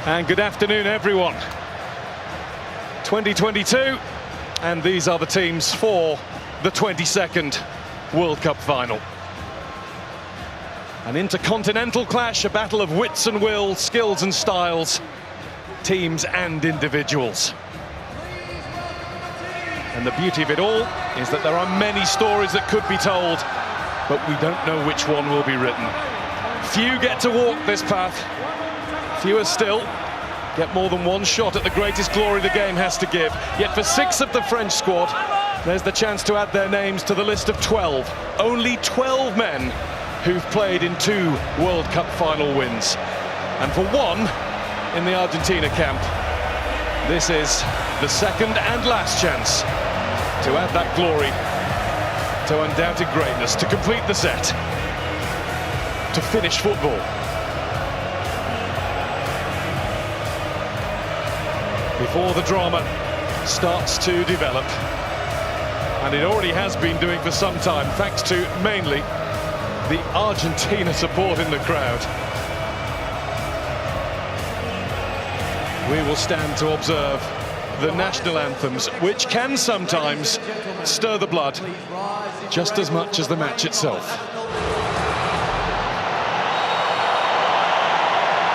And good afternoon, everyone. 2022, and these are the teams for the 22nd World Cup final. An intercontinental clash, a battle of wits and will, skills and styles, teams and individuals. And the beauty of it all is that there are many stories that could be told, but we don't know which one will be written. Few get to walk this path. Fewer still get more than one shot at the greatest glory the game has to give. Yet for 6 of the French squad, there's the chance to add their names to the list of 12. Only 12 men who've played in 2 World Cup final wins. And for one in the Argentina camp, this is the second and last chance to add that glory to undoubted greatness, to complete the set, to finish football. Before the drama starts to develop, and it already has been doing for some time, thanks to mainly the Argentina support in the crowd. We will stand to observe the national anthems, which can sometimes stir the blood just as much as the match itself.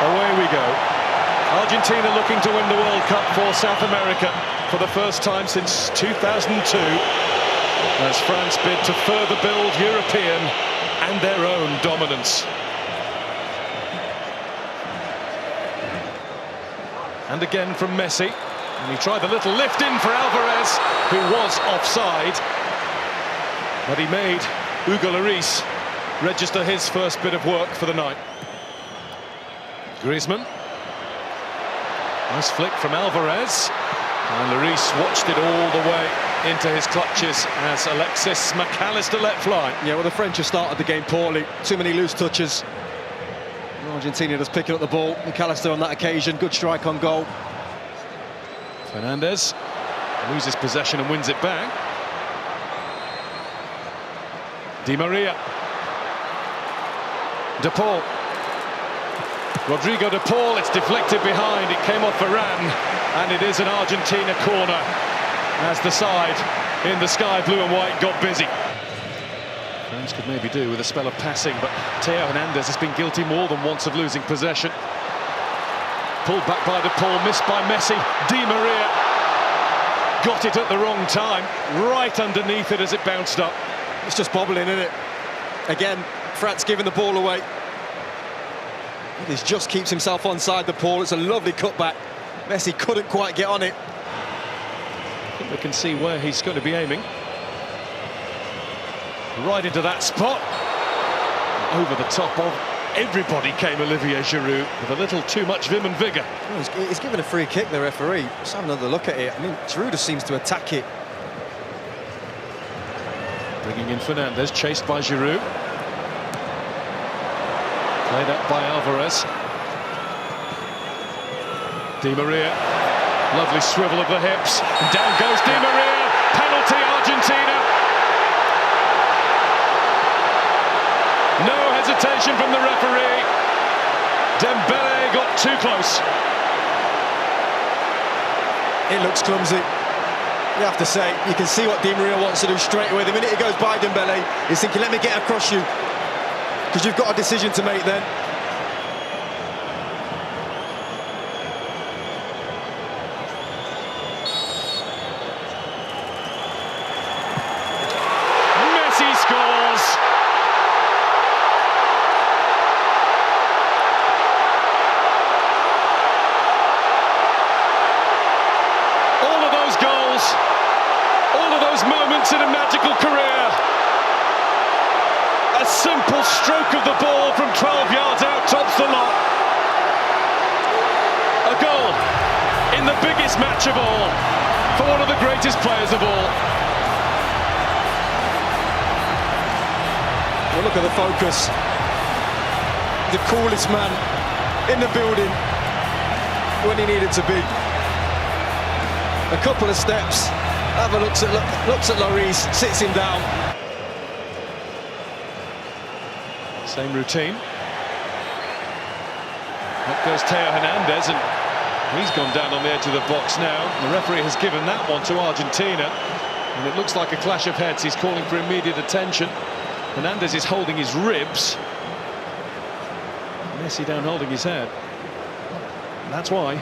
Away we go. Argentina looking to win the World Cup for South America for the first time since 2002, as France bid to further build European and their own dominance. And again from Messi, and he tried a little lift in for Alvarez, who was offside, but he made Hugo Lloris register his first bit of work for the night. Griezmann. Nice flick from Alvarez, and Lloris watched it all the way into his clutches as Alexis McAllister let fly. Yeah, well, the French have started the game poorly. Too many loose touches. Argentina just picking up the ball. McAllister on that occasion, good strike on goal. Fernandez loses possession and wins it back. Di Maria. De Paul. Rodrigo De Paul, it's deflected behind, it came off Varane, and it is an Argentina corner as the side in the sky blue and white got busy. France could maybe do with a spell of passing, but Theo Hernandez has been guilty more than once of losing possession. Pulled back by De Paul, missed by Messi. Di Maria got it at the wrong time, right underneath it as it bounced up. It's just bobbling, isn't it? Again, France giving the ball away. He just keeps himself onside the ball. It's a lovely cutback. Messi couldn't quite get on it. I think we can see where he's going to be aiming. Right into that spot. Over the top of everybody came Olivier Giroud with a little too much vim and vigour. Oh, he's given a free kick, the referee. Let's have another look at it. I mean, Giroud just seems to attack it. Bringing in Fernandez, chased by Giroud. Played up by Alvarez. Di Maria, lovely swivel of the hips. And down goes Di Maria. Penalty, Argentina. No hesitation from the referee. Dembele got too close. It looks clumsy. You have to say, you can see what Di Maria wants to do straight away. The minute he goes by Dembele, he's thinking, let me get across you. Because you've got a decision to make then. Messi scores! All of those goals, all of those moments in a magical career. A simple stroke of the ball from 12 yards out tops the lot. A goal in the biggest match of all for one of the greatest players of all. Well, look at the focus. The coolest man in the building when he needed to be. A couple of steps, have a looks at Lloris, sits him down. Same routine. Up goes Theo Hernandez, and He's gone down on the edge of the box now. The referee has given that one to Argentina. And it looks like a clash of heads. He's calling for immediate attention. Hernandez is holding his ribs. Messi down holding his head. That's why.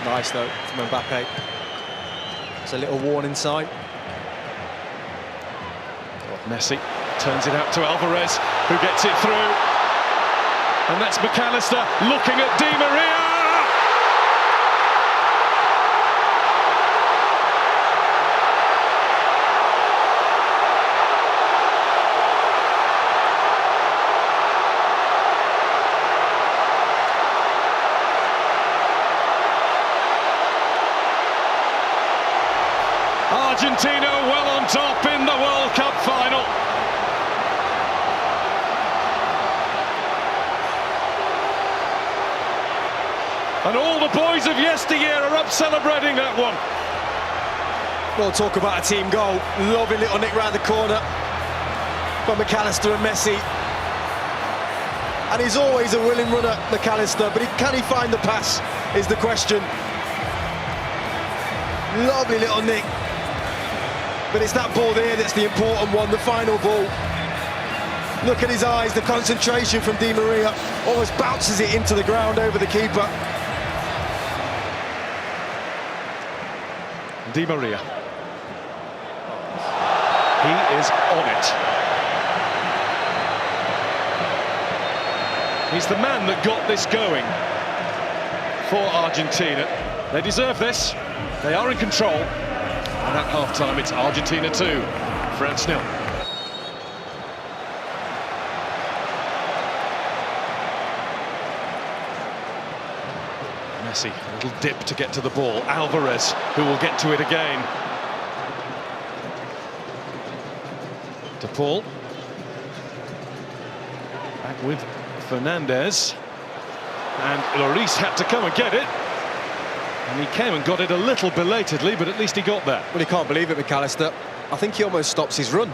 Nice though from Mbappe. It's a little warning sign. Messi turns it out to Alvarez, who gets it through. And that's McAllister looking at Di Maria. Argentina well on top in the World Cup final. And all the boys of yesteryear are up celebrating that one. Well, talk about a team goal. Lovely little nick round the corner from McAllister and Messi. And he's always a willing runner, McAllister, but can he find the pass is the question. Lovely little nick. But it's that ball there that's the important one, the final ball. Look at his eyes, the concentration from Di Maria. Almost bounces it into the ground over the keeper. Di Maria. He is on it. He's the man that got this going for Argentina. They deserve this. They are in control. And at half-time, it's Argentina 2, France 0. Messi, a little dip to get to the ball. Alvarez, who will get to it again. De Paul. Back with Fernandez. And Lloris had to come and get it. And he came and got it a little belatedly, but at least he got there. Well, he can't believe it, McAllister. I think he almost stops his run.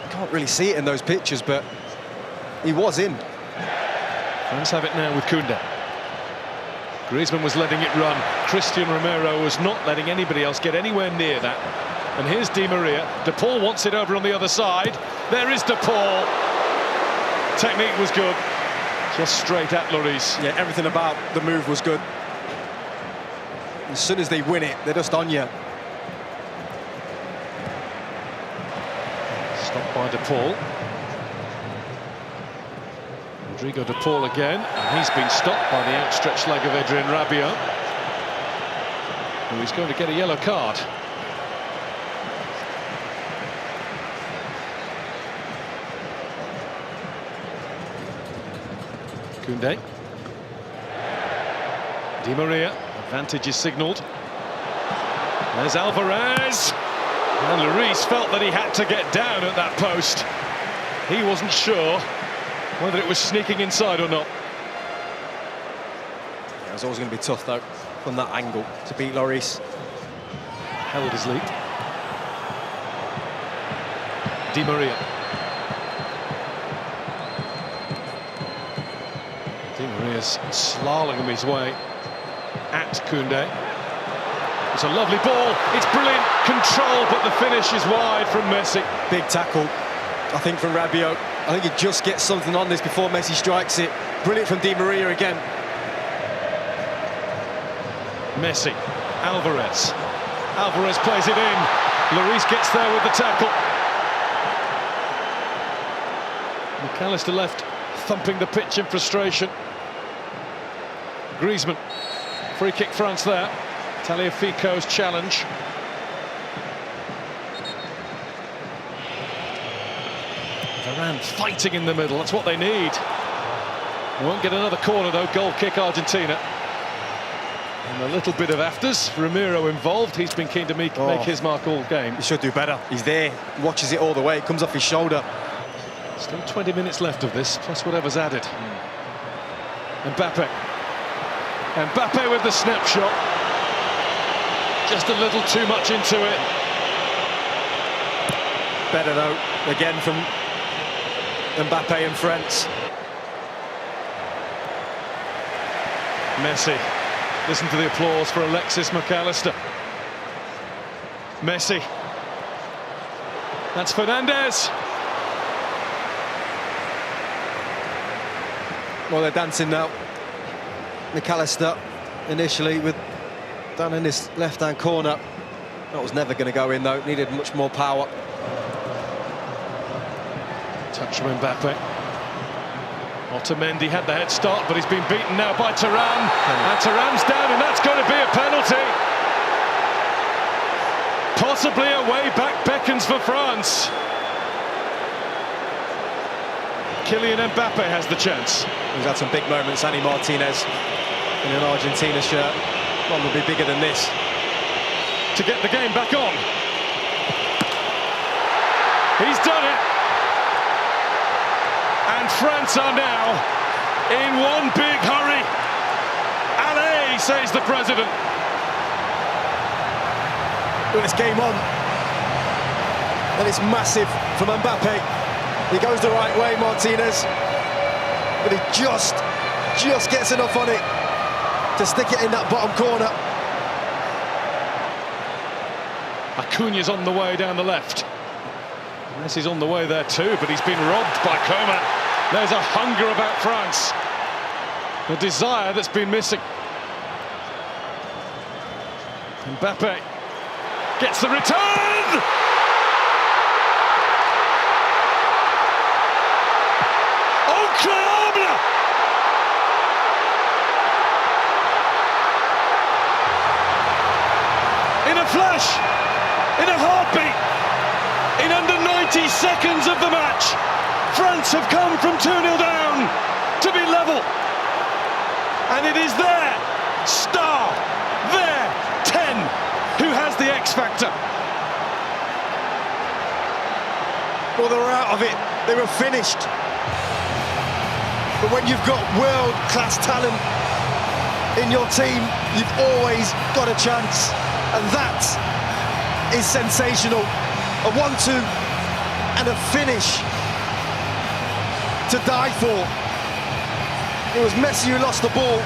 Can't really see it in those pictures, but he was in. France have it now with Koundé. Griezmann was letting it run. Christian Romero was not letting anybody else get anywhere near that. And here's Di Maria. De Paul wants it over on the other side. There is De Paul. Technique was good. Just straight at Lloris. Yeah, everything about the move was good. As soon as they win it, they're just on you. Stopped by De Paul. Rodrigo De Paul again, and he's been stopped by the outstretched leg of Adrien Rabiot. And he's going to get a yellow card. Koundé. Di Maria. Advantage is signalled. There's Alvarez. And Lloris felt that he had to get down at that post. He wasn't sure whether it was sneaking inside or not. Yeah, it was always going to be tough, though, from that angle, to beat Lloris. Held his lead. Di Maria. Di Maria's slaloming his way at Koundé. It's a lovely ball, it's brilliant control, but the finish is wide from Messi. Big tackle, I think, from Rabiot. I think he just gets something on this before Messi strikes it. Brilliant from Di Maria again. Messi, Alvarez. Alvarez plays it in. Lloris gets there with the tackle. McAllister left thumping the pitch in frustration. Griezmann. Free kick France there. Tagliafico's challenge. Varane fighting in the middle, that's what they need. They won't get another corner though, goal kick Argentina. And a little bit of afters, Romero involved, he's been keen to make his mark all game. He should do better, he's there, watches it all the way, it comes off his shoulder. Still 20 minutes left of this, plus whatever's added. Mbappe. Mbappe with the snapshot. Just a little too much into it. Better though, again from Mbappe and France. Messi. Listen to the applause for Alexis McAllister. Messi. That's Fernandez. Well, they're dancing now. McAllister initially down in this left-hand corner. That was never going to go in though. Needed much more power. Touch from Mbappe. Otamendi had the head start, but he's been beaten now by Thuram. And Thuram's down, and that's going to be a penalty. Possibly a way back beckons for France. Kylian Mbappe has the chance. He's had some big moments, Annie Martinez, in an Argentina shirt. One will be bigger than this. To get the game back on. He's done it. And France are now in one big hurry. Allez, says the president. Well, it's game on. And it's massive from Mbappe. He goes the right way, Martinez. But he just gets enough on it to stick it in that bottom corner. Acuña's on the way down the left. Messi's on the way there too, but he's been robbed by Coman. There's a hunger about France. A desire that's been missing. Mbappe gets the return! Incroyable! In a flash, in a heartbeat, in under 90 seconds of the match, France have come from 2-0 down to be level. And it is their star, their 10, who has the X factor. Well, they were out of it. They were finished. But when you've got world-class talent in your team, you've always got a chance. And that is sensational. A 1-2 and a finish to die for. It was Messi who lost the ball.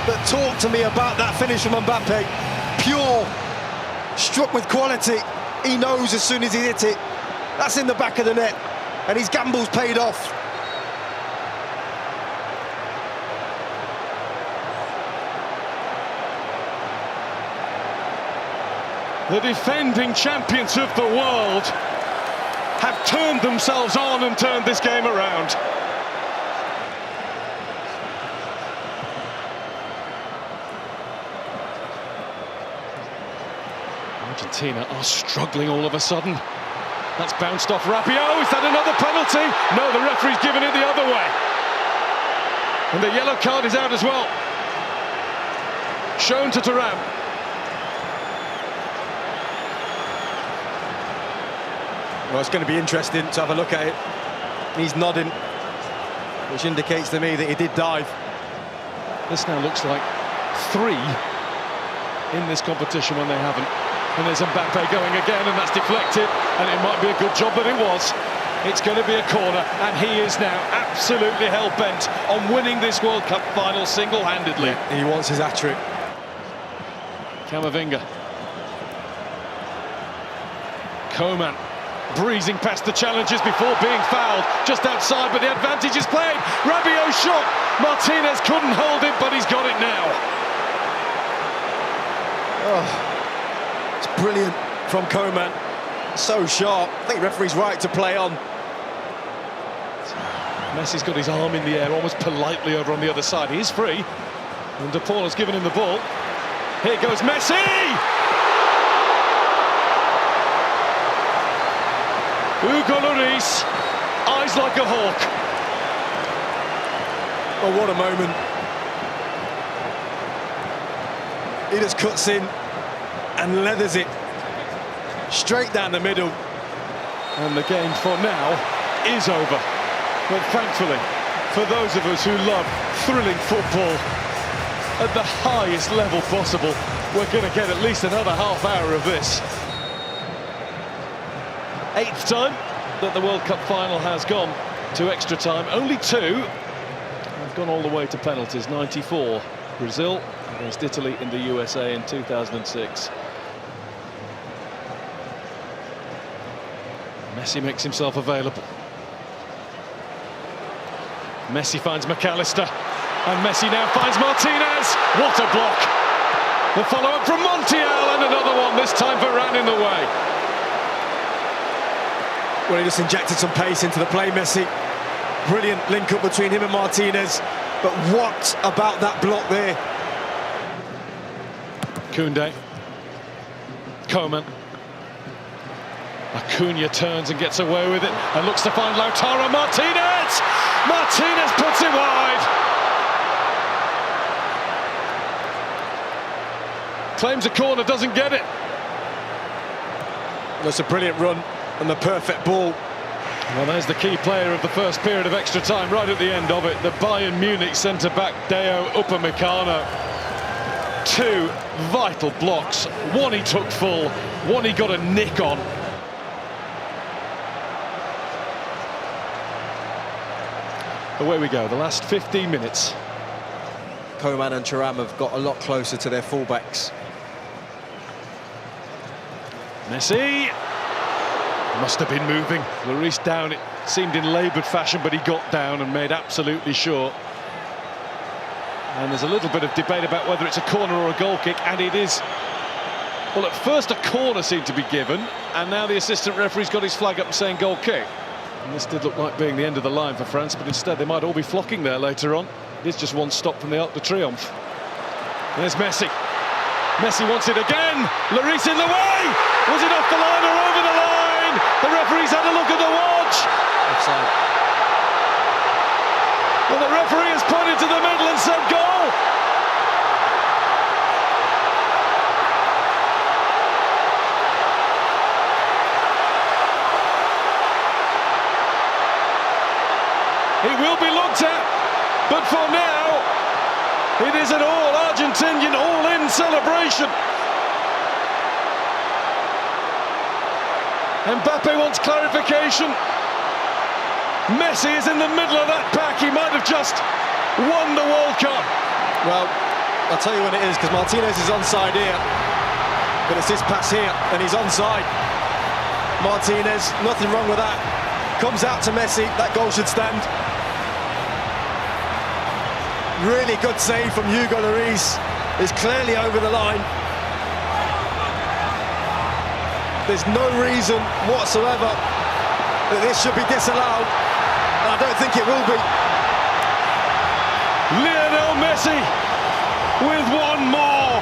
But talk to me about that finish from Mbappe. Pure, struck with quality. He knows as soon as he hit it, that's in the back of the net. And his gamble's paid off. The defending champions of the world have turned themselves on and turned this game around. Argentina are struggling all of a sudden. That's bounced off Rabiot. Is that another penalty? No, the referee's given it the other way. And the yellow card is out as well. Shown to Thuram. Well, it's going to be interesting to have a look at it. He's nodding, which indicates to me that he did dive. This now looks like 3 in this competition when they haven't. And there's Mbappe going again, and that's deflected. And it might be a good job that it was. It's going to be a corner, and he is now absolutely hell-bent on winning this World Cup final single-handedly. He wants his hat-trick. Camavinga. Coman breezing past the challengers before being fouled just outside, but the advantage is played. Rabiot shot. Martinez couldn't hold it, but he's got it now. Oh, it's brilliant from Coman. So sharp. I think the referee's right to play on. Messi's got his arm in the air, almost politely over on the other side. He is free, and De Paul has given him the ball. Here goes Messi! Hugo Lloris, eyes like a hawk. Oh, what a moment. He just cuts in and leathers it straight down the middle. And the game for now is over. But thankfully, for those of us who love thrilling football at the highest level possible, we're going to get at least another half hour of this. 8th time that the World Cup final has gone to extra time. Only two have gone all the way to penalties. 94. Brazil against Italy in the USA in 2006. Messi makes himself available. Messi finds McAllister, and Messi now finds Martinez. What a block! The follow-up from Montiel, and another one, this time Varane in the way. Well, he just injected some pace into the play, Messi. Brilliant link-up between him and Martinez. But what about that block there? Koundé. Coman. Acuna turns and gets away with it and looks to find Lautaro Martinez! Martinez puts it wide! Claims a corner, doesn't get it. That's a brilliant run and the perfect ball. Well, there's the key player of the first period of extra time, right at the end of it. The Bayern Munich centre-back, Deo Upamecano. Two vital blocks. One he took full, one he got a nick on. Away we go, the last 15 minutes. Coman and Thuram have got a lot closer to their fullbacks. Messi must have been moving. Lloris down, it seemed in laboured fashion, but he got down and made absolutely sure. And there's a little bit of debate about whether it's a corner or a goal kick, and it is. Well, at first a corner seemed to be given, and now the assistant referee's got his flag up saying goal kick. And this did look like being the end of the line for France, but instead they might all be flocking there later on. It's just one stop from the Arc de Triomphe. There's Messi. Messi wants it again. Lloris in the way. Was it off the line or over the line? The referee's had a look at the watch. Offside. Well, the referee has pointed to the middle and said goal. It will be looked at, but for now, it is an all-Argentinian, all-in celebration. Mbappe wants clarification. Messi is in the middle of that pack. He might have just won the World Cup. Well, I'll tell you when it is, because Martinez is onside here. But it's this pass here, and he's onside. Martinez, nothing wrong with that. Comes out to Messi, that goal should stand. Really good save from Hugo Lloris. Is clearly over the line. There's no reason whatsoever that this should be disallowed, and I don't think it will be. Lionel Messi with one more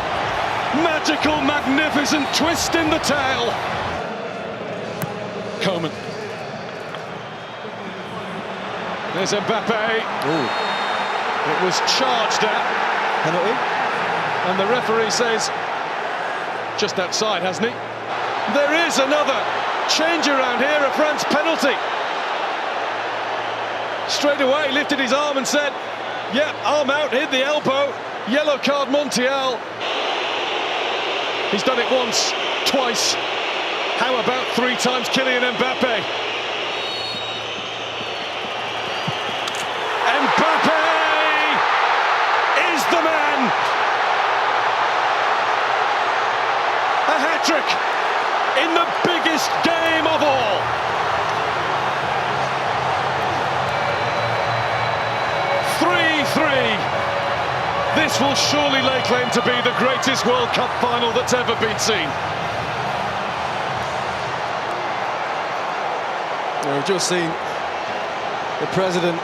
magical, magnificent twist in the tail. Coman. There's Mbappe. Ooh. It was charged at. Penalty. And the referee says just outside, hasn't he? There is another change around here, a France penalty. Straight away lifted his arm and said, yep, arm out, hit the elbow, yellow card Montiel. He's done it once, twice. How about 3 times Kylian Mbappe? Mbappe is the man. A hat-trick in the biggest game of all. This will surely lay claim to be the greatest World Cup final that's ever been seen. We've just seen the president.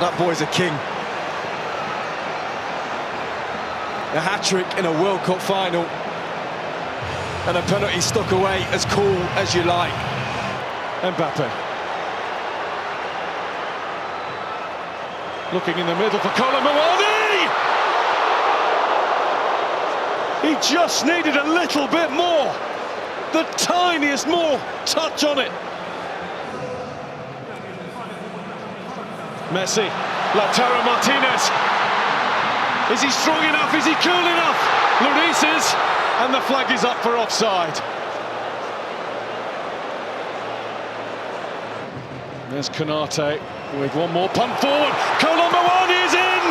That boy's a king. A hat-trick in a World Cup final. And a penalty stuck away as cool as you like. Mbappe. Looking in the middle for Colomboani! He just needed a little bit more. The tiniest more touch on it. Messi, Lautaro Martinez. Is he strong enough? Is he cool enough? Lloris is, and the flag is up for offside. There's Konate with one more punt forward. Kolo Muani is in!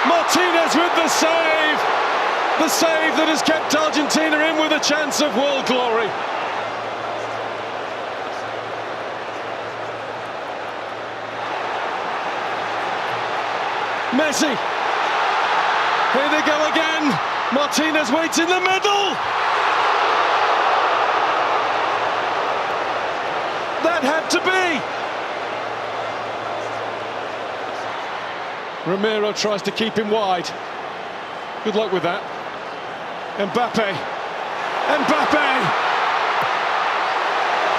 Martinez with the save! The save that has kept Argentina in with a chance of world glory. Messi. Here they go again. Martinez waits in the middle. That had to be. Ramiro tries to keep him wide. Good luck with that. Mbappe.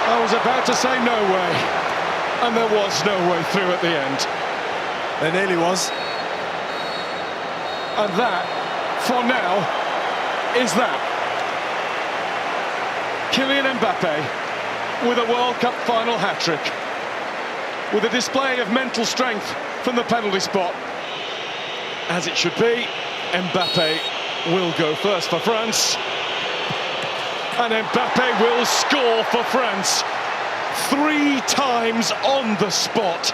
I was about to say no way. And there was no way through at the end. There nearly was. And that, for now, is that. Kylian Mbappe with a World Cup final hat-trick. With a display of mental strength from the penalty spot. As it should be, Mbappe will go first for France. And Mbappe will score for France. 3 times on the spot.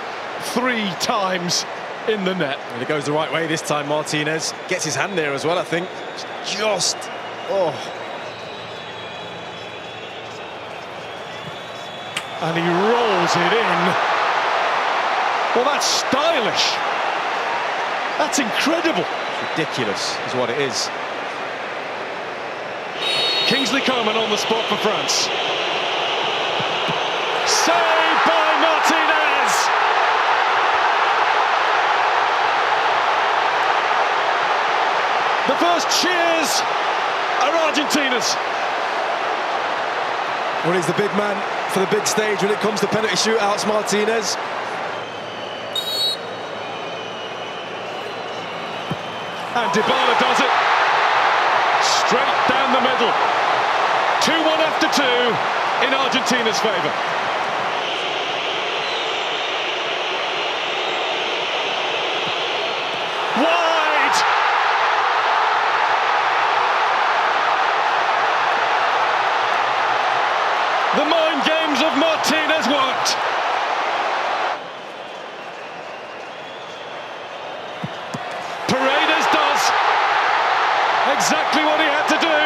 3 times in the net. And it goes the right way this time. Martinez gets his hand there as well, I think. Just, oh. And he rolls it in. Well, that's stylish. That's incredible. It's ridiculous is what it is. Kingsley Coman on the spot for France. Saved by Martinez. The first cheers are Argentina's. Well, he's the big man for the big stage when it comes to penalty shootouts, Martinez. And Dybala does it. Straight down the middle. 2-1 after 2 in Argentina's favour. Wide! The mind games of Martinez worked. Paredes does exactly what he had to do.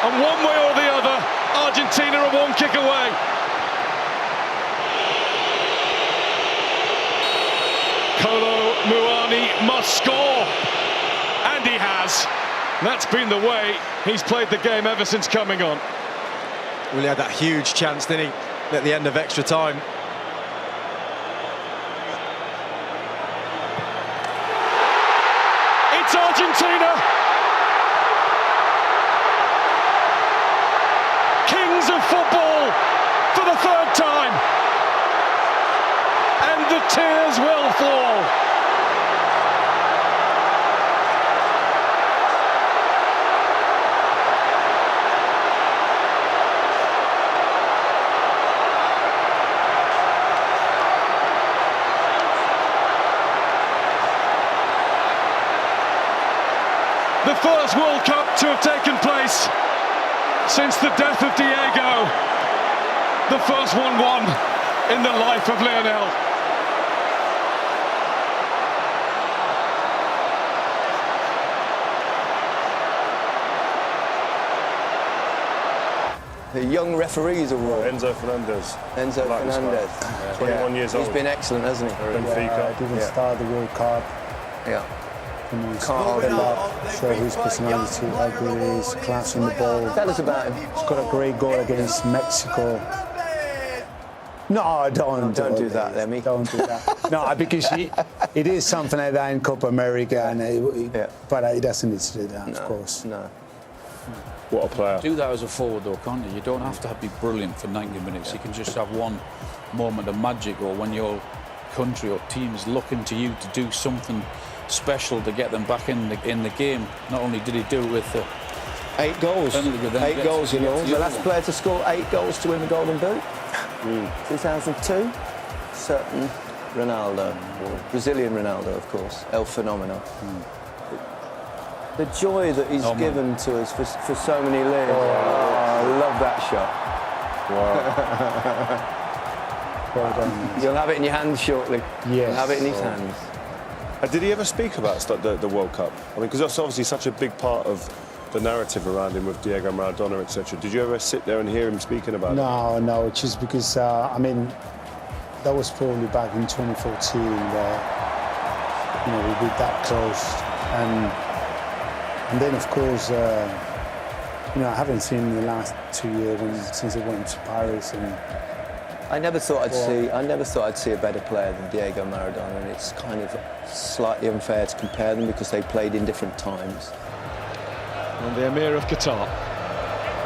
And one way or the other, Argentina are 1 kick away. Kolo Muani must score. And he has. That's been the way he's played the game ever since coming on. Well, he had that huge chance, didn't he, at the end of extra time. It's Argentina. Kings of football for the 3rd time. And the tears will fall. The first World Cup to have taken place since the death of Diego. The first 1-1 in the life of Lionel. The young referees award. Enzo Fernandez. Enzo Fernandez. Yeah, 21 years old. He's been excellent, hasn't he? Benfica. Didn't start the World Cup. Yeah. Can't hold up, show his personality, how good he is, class in the ball. Tell us about him. He's got a great goal against Mexico. No, don't do that, Lemmy. Don't do that. No, because it is something like that in Copa America, and but he doesn't need to do that, of course. No. What a player. Do that as a forward though, can't you? You don't have to be brilliant for 90 minutes. You can just have one moment of magic, or when your country or team is looking to you to do something special to get them back in the game. Not only did he do it with 8 goals. 8 goals in all. The last player to score 8 goals to win the Golden Boot. 2002. Certain Ronaldo. Brazilian Ronaldo, of course. El Fenomeno. The joy that he's given to us for so many years. Oh, I love that shot. Wow. Well done. You'll have it in your hands shortly. Yes. You'll have it in his hands. Did he ever speak about the World Cup? I mean, because that's obviously such a big part of the narrative around him with Diego Maradona, etc. Did you ever sit there and hear him speaking about it? No, just because, I mean, that was probably back in 2014 where, you know, we were that close. And then, of course, you know, I haven't seen him the last 2 years since I went to Paris. And I never thought I'd see a better player than Diego Maradona, and it's kind of slightly unfair to compare them because they played in different times. And the Emir of Qatar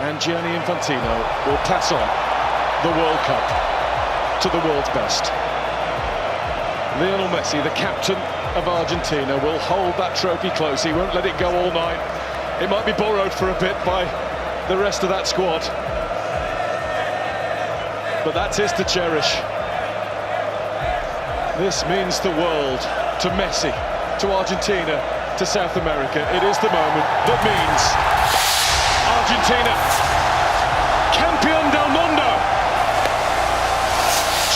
and Gianni Infantino will pass on the World Cup to the world's best. Lionel Messi, the captain of Argentina, will hold that trophy close. He won't let it go all night. It might be borrowed for a bit by the rest of that squad, but that's his to cherish. This means the world to Messi, to Argentina, to South America. It is the moment that means Argentina, campeón del mundo,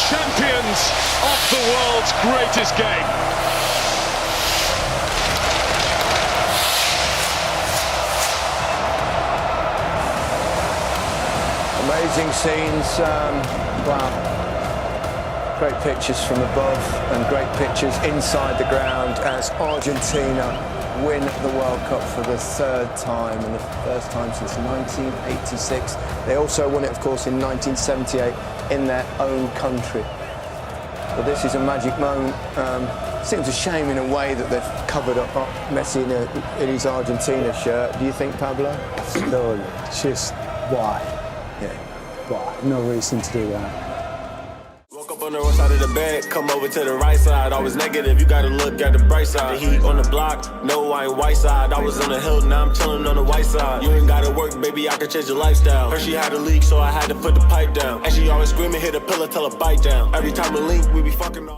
champions of the world's greatest game. Amazing scenes, wow. Great pictures from above and great pictures inside the ground as Argentina win the World Cup for the third time and the first time since 1986. They also won it, of course, in 1978 in their own country. But this is a magic moment. Seems a shame in a way that they've covered up Messi in his Argentina shirt. Do you think, Pablo? slowly, just why? Yeah. Why? No reason to do that. Woke up on the wrong side of the bed, come over to the right side. Always negative, you gotta look at the bright side. The heat on the block, no, I ain't white side. I was on the hill, now I'm chilling on the white side. You ain't gotta work, baby, I can change your lifestyle. Heard she had a leak, so I had to put the pipe down. And she always screaming, hit a pillow, tell her bite down. Every time we link, we be fucking off.